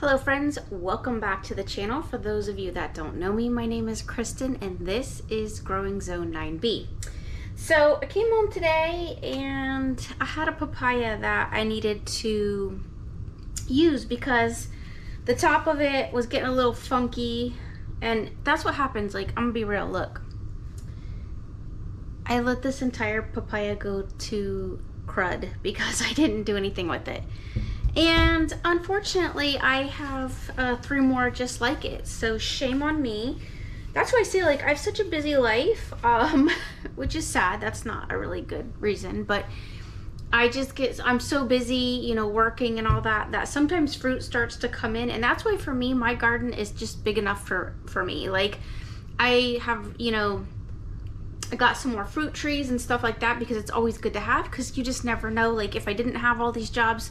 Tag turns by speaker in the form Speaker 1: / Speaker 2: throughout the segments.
Speaker 1: Hello friends, welcome back to the channel. For those of you that don't know me, my name is Kristen and this is Growing Zone 9B. So I came home today and I had a papaya that I needed to use because the top of it was getting a little funky, and that's what happens. Like, I'm gonna be real, look. I let this entire papaya go to crud because I didn't do anything with it. And unfortunately, I have 3 more just like it. So shame on me. That's why I say, like, I have such a busy life, which is sad. That's not a really good reason, but I'm so busy, you know, working and all that, that sometimes fruit starts to come in. And that's why for me, my garden is just big enough for me. Like, I have, you know, I got some more fruit trees and stuff like that because it's always good to have, because you just never know. Like, if I didn't have all these jobs,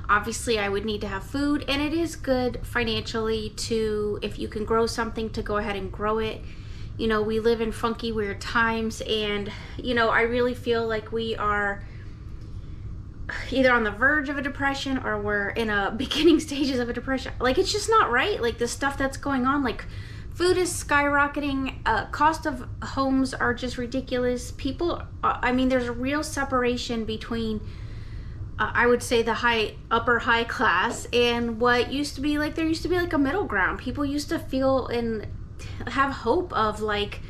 Speaker 1: obviously I would need to have food, and it is good financially to, if you can grow something, to go ahead and grow it. You know, we live in funky, weird times, and, you know, I really feel like we are either on the verge of a depression or we're in a beginning stages of a depression. Like, it's just not right. Like, the stuff that's going on, like, food is skyrocketing, cost of homes are just ridiculous. People, I mean, there's a real separation between I would say the upper high class and what used to be like, there used to be like a middle ground. People used to feel and have hope of like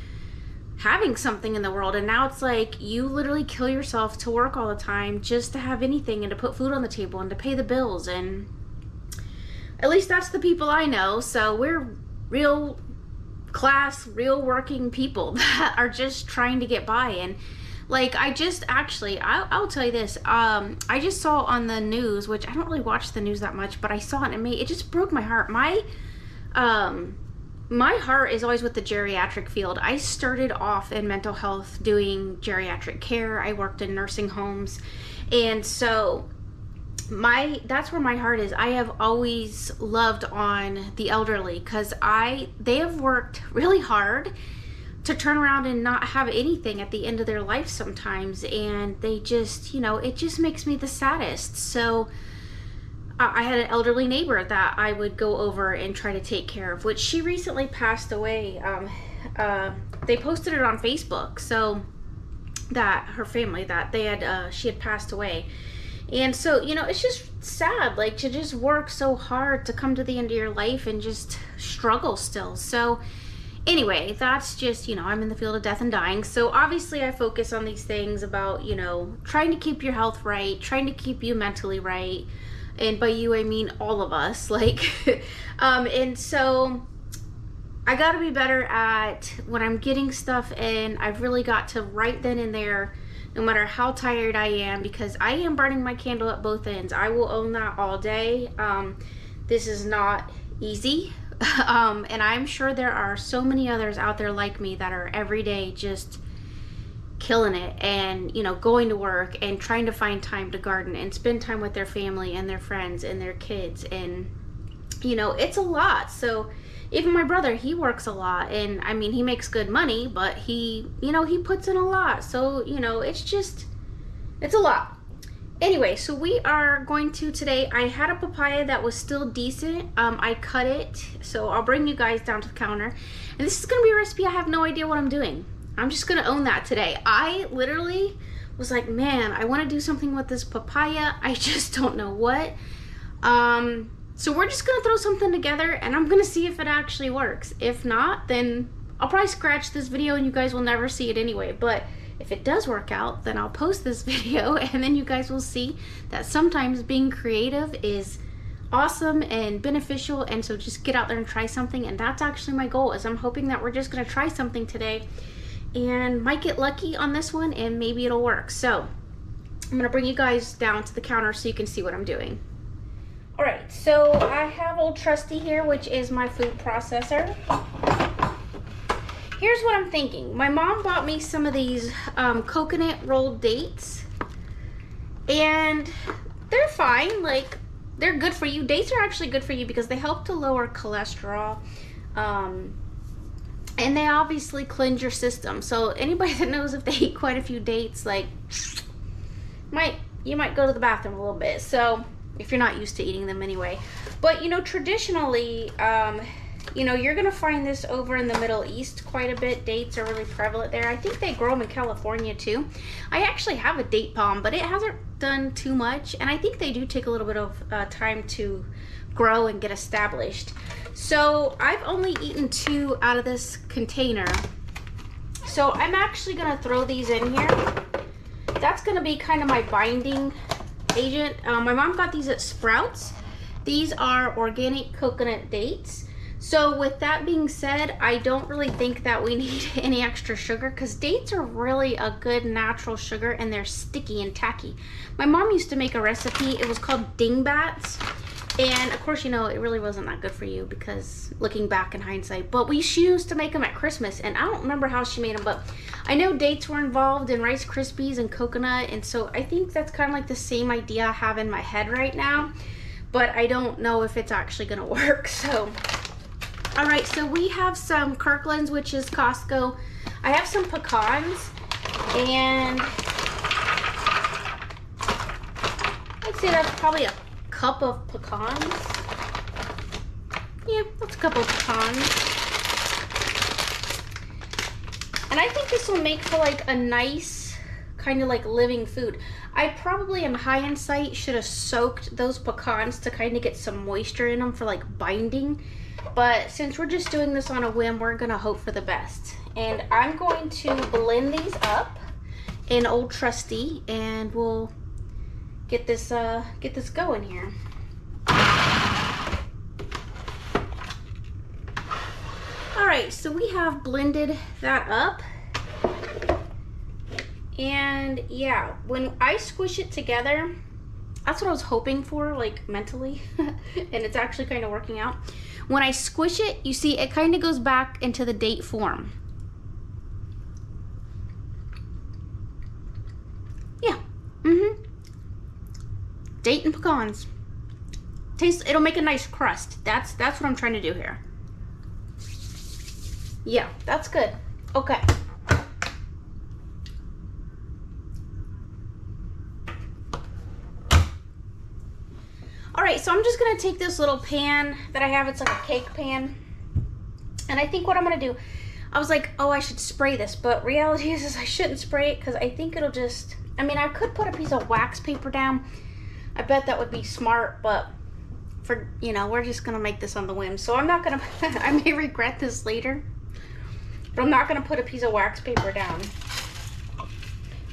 Speaker 1: having something in the world, and now it's like you literally kill yourself to work all the time just to have anything and to put food on the table and to pay the bills. And at least that's the people I know. So we're real class, real working people that are just trying to get by. And like, I just actually, I'll tell you this, I just saw on the news, which I don't really watch the news that much, but I saw it and it just broke my heart. My heart is always with the geriatric field. I started off in mental health doing geriatric care. I worked in nursing homes. And so that's where my heart is. I have always loved on the elderly because they have worked really hard to turn around and not have anything at the end of their life sometimes, and they just, you know, it just makes me the saddest. So I had an elderly neighbor that I would go over and try to take care of, which she recently passed away. They posted it on Facebook, so that her family, that they had she had passed away. And so, you know, it's just sad, like, to just work so hard to come to the end of your life and just struggle still. So anyway, that's just, you know, I'm in the field of death and dying. So obviously I focus on these things about, you know, trying to keep your health right, trying to keep you mentally right. And by you, I mean all of us. Like, and so I got to be better at when I'm getting stuff in. I've really got to right then and there, no matter how tired I am, because I am burning my candle at both ends. I will own that all day. This is not easy. And I'm sure there are so many others out there like me that are every day just killing it, and, you know, going to work and trying to find time to garden and spend time with their family and their friends and their kids. And, you know, it's a lot. So even my brother, he works a lot, and I mean, he makes good money, but he, you know, he puts in a lot. So, you know, it's a lot. Anyway, so we are going to today, I had a papaya that was still decent. I cut it, so I'll bring you guys down to the counter. And this is going to be a recipe I have no idea what I'm doing. I'm just going to own that today. I literally was like, man, I want to do something with this papaya. I just don't know what. So we're just going to throw something together, and I'm going to see if it actually works. If not, then I'll probably scratch this video and you guys will never see it anyway. But if it does work out, then I'll post this video, and then you guys will see that sometimes being creative is awesome and beneficial. And so just get out there and try something. And that's actually my goal, is I'm hoping that we're just going to try something today and might get lucky on this one, and maybe it'll work. So I'm going to bring you guys down to the counter so you can see what I'm doing. All right, so I have old trusty here, which is my food processor. Here's what I'm thinking. My mom bought me some of these coconut rolled dates, and they're fine. Like, they're good for you. Dates are actually good for you because they help to lower cholesterol, and they obviously cleanse your system. So anybody that knows, if they eat quite a few dates, like, you might go to the bathroom a little bit. So if you're not used to eating them anyway. But you know, traditionally, you know, you're gonna find this over in the Middle East quite a bit. Dates are really prevalent there. I think they grow them in California too. I actually have a date palm, but it hasn't done too much, and I think they do take a little bit of time to grow and get established. So I've only eaten 2 out of this container. So I'm actually gonna throw these in here. That's gonna be kind of my binding agent. My mom got these at Sprouts. These are organic coconut dates. So with that being said, I don't really think that we need any extra sugar, because dates are really a good natural sugar and they're sticky and tacky. My mom used to make a recipe, it was called dingbats. And of course, you know, it really wasn't that good for you, because looking back in hindsight, but she used to make them at Christmas, and I don't remember how she made them, but I know dates were involved in Rice Krispies and coconut, and so I think that's kind of like the same idea I have in my head right now, but I don't know if it's actually gonna work. So all right, so we have some Kirkland's, which is Costco. I have some pecans, and I'd say that's probably a cup of pecans. Yeah, that's a cup of pecans. And I think this will make for like a nice kind of like living food. I probably, in hindsight, should have soaked those pecans to kind of get some moisture in them for like binding. But since we're just doing this on a whim, we're gonna hope for the best. And I'm going to blend these up in Old Trusty, and we'll get this going here. All right, so we have blended that up. And yeah, when I squish it together, that's what I was hoping for, like mentally, and it's actually kind of working out. When I squish it, you see it kind of goes back into the date form. Yeah, date and pecans. It'll make a nice crust. That's what I'm trying to do here. Yeah, that's good. Okay. All right, so I'm just gonna take this little pan that I have. It's like a cake pan. And I think what I'm gonna do, I was like, oh, I should spray this, but reality is I shouldn't spray it, because I think it'll just, I mean, I could put a piece of wax paper down. I bet that would be smart, but for, you know, we're just gonna make this on the whim. So I'm not gonna, I may regret this later, but I'm not gonna put a piece of wax paper down.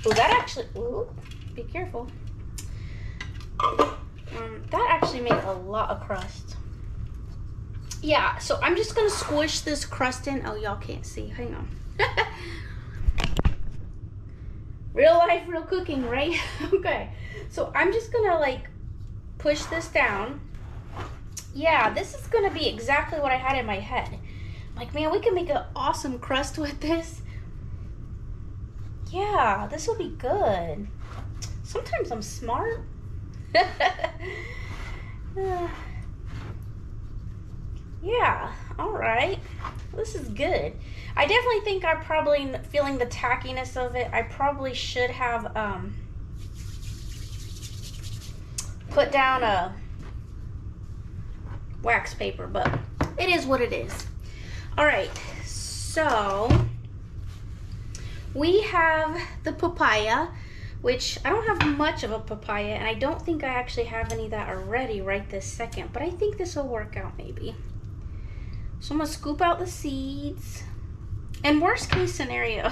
Speaker 1: Oh, that actually, ooh, be careful. That actually made a lot of crust. Yeah, so I'm just gonna squish this crust in. Oh, y'all can't see, hang on. Real life, real cooking, right? Okay, so I'm just gonna like push this down. Yeah, this is gonna be exactly what I had in my head. Like, man, we can make an awesome crust with this. Yeah, this will be good. Sometimes I'm smart. Yeah, all right, this is good. I definitely think I'm probably feeling the tackiness of it. I probably should have put down a wax paper, but it is what it is. All right, so we have the papaya, which I don't have much of a papaya, and I don't think I actually have any that are ready right this second, but I think this will work out maybe. So I'm gonna scoop out the seeds. And worst case scenario,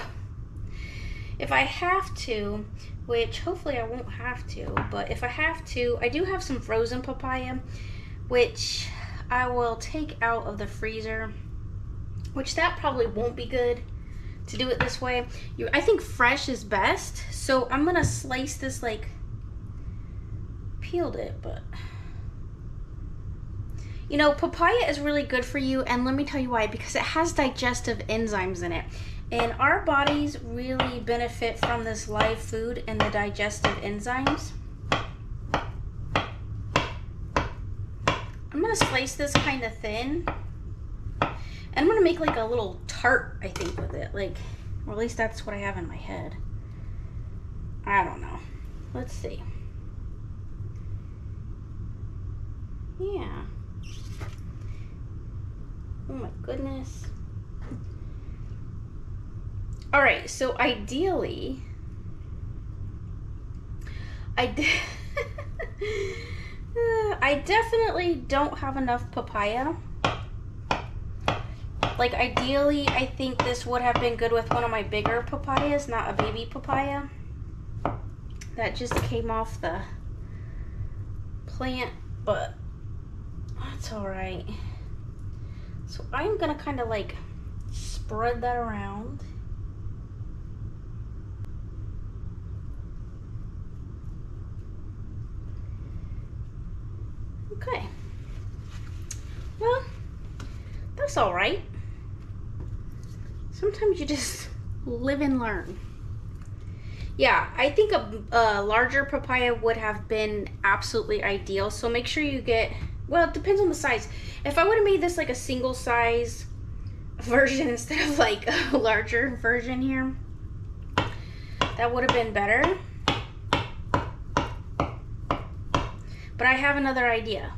Speaker 1: if I have to, which hopefully I won't have to, but if I have to, I do have some frozen papaya, which I will take out of the freezer, which that probably won't be good to do it this way. I think fresh is best, so I'm gonna slice this, like peeled it, but you know, papaya is really good for you, and let me tell you why, because it has digestive enzymes in it, and our bodies really benefit from this live food and the digestive enzymes. I'm gonna slice this kind of thin, and I'm gonna make like a little tart, I think, with it, like, or at least that's what I have in my head. I don't know. Let's see. Yeah. Oh my goodness. All right, so ideally, I definitely don't have enough papaya. Like, ideally, I think this would have been good with one of my bigger papayas, not a baby papaya that just came off the plant, but that's all right. So I'm gonna kind of like spread that around. Okay. Well, that's all right. Sometimes you just live and learn. Yeah, I think a larger papaya would have been absolutely ideal. So make sure you get, well, it depends on the size. If I would have made this like a single size version instead of like a larger version here, that would have been better. But I have another idea.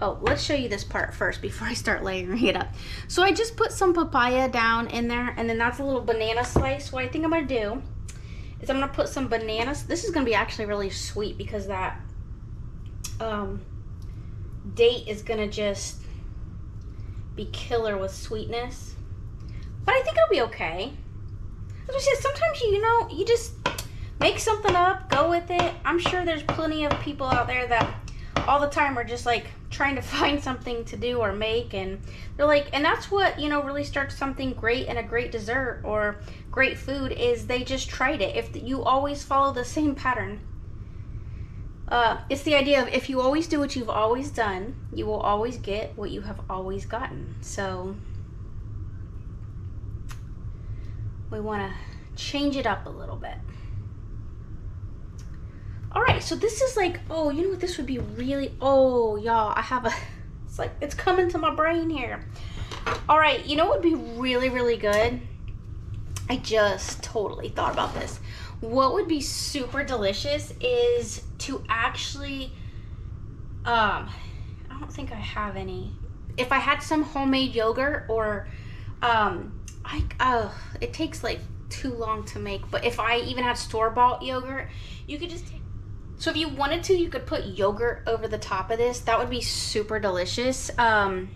Speaker 1: Oh, let's show you this part first before I start layering it up. So I just put some papaya down in there, and then that's a little banana slice. What I think I'm gonna do is I'm gonna put some bananas. This is gonna be actually really sweet because that date is gonna just be killer with sweetness. But I think it'll be okay. As I said, sometimes you just make something up, go with it. I'm sure there's plenty of people out there that all the time are just like trying to find something to do or make, and they're like, and that's what, really starts something great and a great dessert or great food is they just tried it. If you always follow the same pattern, it's the idea of if you always do what you've always done, you will always get what you have always gotten. So we want to change it up a little bit. All right, so this is like, oh, you know what this would be really, oh, y'all, it's like, it's coming to my brain here. All right, you know what would be really, really good? I just totally thought about this. What would be super delicious is to actually, I don't think I have any. If I had some homemade yogurt or, it takes like too long to make, but if I even had store-bought yogurt, you could just take. So if you wanted to, you could put yogurt over the top of this. That would be super delicious. And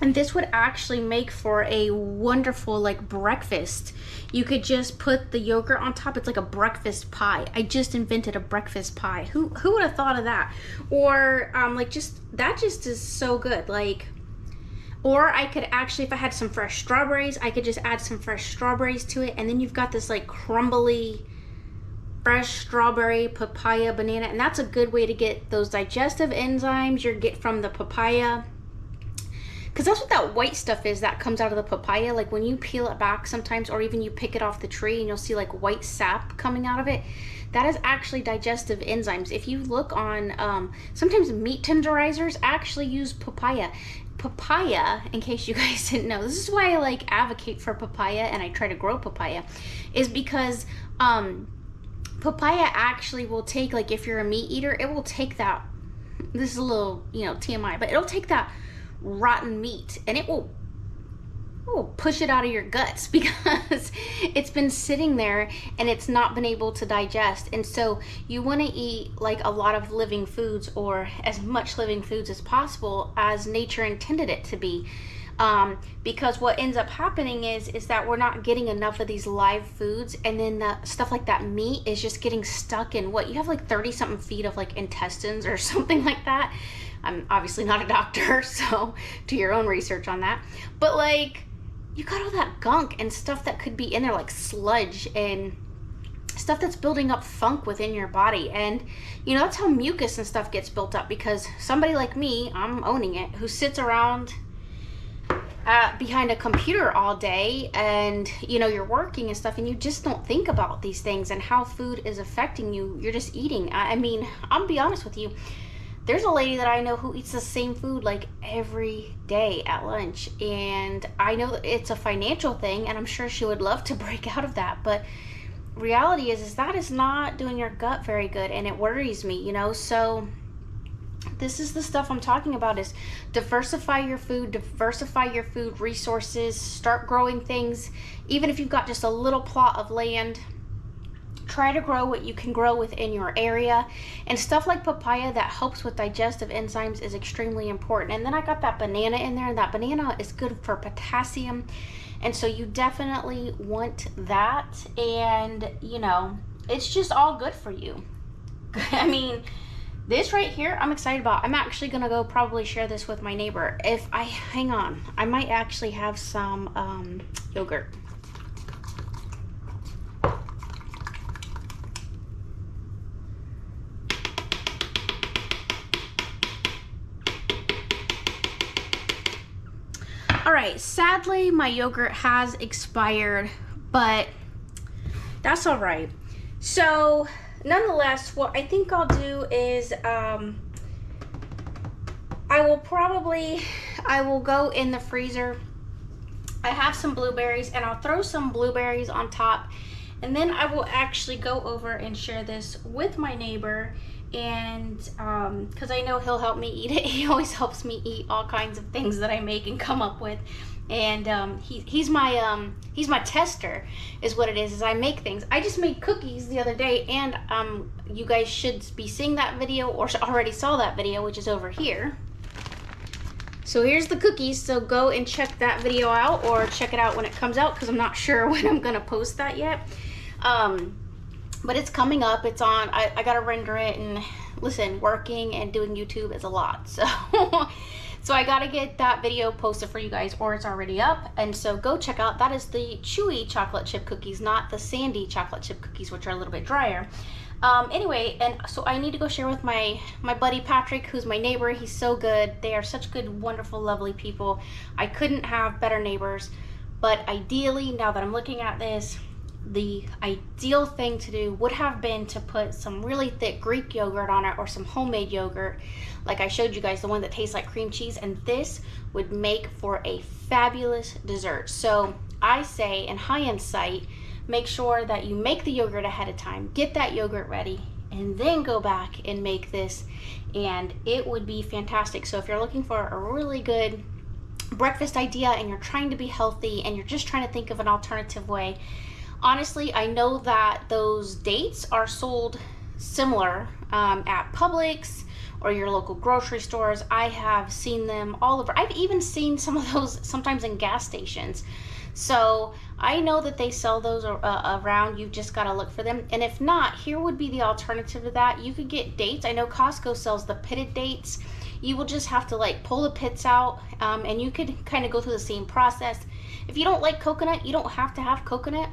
Speaker 1: this would actually make for a wonderful like breakfast. You could just put the yogurt on top. It's like a breakfast pie. I just invented a breakfast pie. Who would have thought of that? Or that just is so good. Like, or I could actually, if I had some fresh strawberries, I could just add some fresh strawberries to it. And then you've got this like crumbly, fresh strawberry, papaya, banana, and that's a good way to get those digestive enzymes you get from the papaya, because that's what that white stuff is that comes out of the papaya. Like when you peel it back sometimes, or even you pick it off the tree and you'll see like white sap coming out of it, that is actually digestive enzymes. If you look on sometimes meat tenderizers actually use papaya, in case you guys didn't know. This is why I like advocate for papaya and I try to grow papaya, is because papaya actually will take, like if you're a meat eater, it will take that, this is a little, TMI, but it'll take that rotten meat and it will push it out of your guts because it's been sitting there and it's not been able to digest. And so you want to eat like a lot of living foods, or as much living foods as possible as nature intended it to be. Because what ends up happening is that we're not getting enough of these live foods, and then the stuff like that meat is just getting stuck in what you have like 30 something feet of like intestines or something like that. I'm obviously not a doctor, so do your own research on that. But like, you got all that gunk and stuff that could be in there, like sludge and stuff that's building up funk within your body. And that's how mucus and stuff gets built up, because somebody like me, I'm owning it, who sits around behind a computer all day, and you're working and stuff, and you just don't think about these things and how food is affecting you. You're just eating. I mean, I'll be honest with you, there's a lady that I know who eats the same food like every day at lunch, and I know that it's a financial thing, and I'm sure she would love to break out of that, but reality is that is not doing your gut very good, and it worries me. So This is the stuff I'm talking about, is diversify your food resources, start growing things. Even if you've got just a little plot of land, try to grow what you can grow within your area. And stuff like papaya that helps with digestive enzymes is extremely important. And then I got that banana in there, and that banana is good for potassium. And so you definitely want that. And, you know, it's just all good for you. I mean, this right here, I'm excited about. I'm actually going to go probably share this with my neighbor. Hang on, I might actually have some yogurt. All right, sadly, my yogurt has expired, but that's all right. So, nonetheless, what I think I'll do is I will go in the freezer. I have some blueberries, and I'll throw some blueberries on top, and then I will actually go over and share this with my neighbor. And because I know he'll help me eat it. He always helps me eat all kinds of things that I make and come up with. And he's my tester, is what it is I make things. I just made cookies the other day, and you guys should be seeing that video, or already saw that video, which is over here. So here's the cookies, so go and check that video out, or check it out when it comes out, because I'm not sure when I'm gonna post that yet. But it's coming up, it's on, I gotta render it, and listen, working and doing YouTube is a lot, so so I gotta get that video posted for you guys, or it's already up. And so go check out, that is the chewy chocolate chip cookies, not the sandy chocolate chip cookies, which are a little bit drier. Anyway, and so I need to go share with my buddy Patrick, who's my neighbor. He's so good. They are such good, wonderful, lovely people. I couldn't have better neighbors. But ideally, now that I'm looking at this, the ideal thing to do would have been to put some really thick Greek yogurt on it, or some homemade yogurt, like I showed you guys, the one that tastes like cream cheese, and this would make for a fabulous dessert. So I say, in hindsight, make sure that you make the yogurt ahead of time, get that yogurt ready, and then go back and make this, and it would be fantastic. So if you're looking for a really good breakfast idea, and you're trying to be healthy, and you're just trying to think of an alternative way, honestly, I know that those dates are sold similar at Publix or your local grocery stores. I have seen them all over. I've even seen some of those sometimes in gas stations. So I know that they sell those around. You've just got to look for them. And if not, here would be the alternative to that. You could get dates. I know Costco sells the pitted dates. You will just have to like pull the pits out, and you could kind of go through the same process. If you don't like coconut, you don't have to have coconut.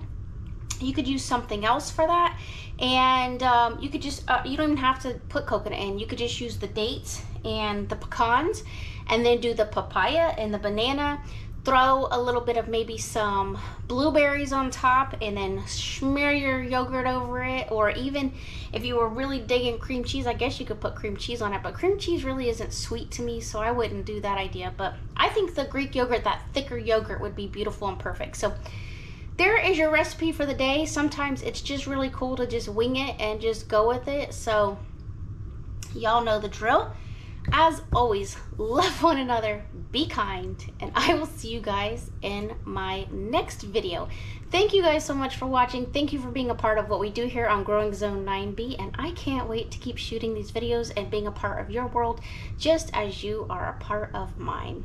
Speaker 1: You could use something else for that, and you could just you don't even have to put coconut in. You could just use the dates and the pecans, and then do the papaya and the banana. Throw a little bit of maybe some blueberries on top, and then smear your yogurt over it. Or even if you were really digging cream cheese, I guess you could put cream cheese on it, but cream cheese really isn't sweet to me, so I wouldn't do that idea. But I think the Greek yogurt, that thicker yogurt, would be beautiful and perfect. So there is your recipe for the day. Sometimes it's just really cool to just wing it and just go with it. So y'all know the drill. As always, love one another, be kind, and I will see you guys in my next video. Thank you guys so much for watching. Thank you for being a part of what we do here on Growing Zone 9B, and I can't wait to keep shooting these videos and being a part of your world just as you are a part of mine.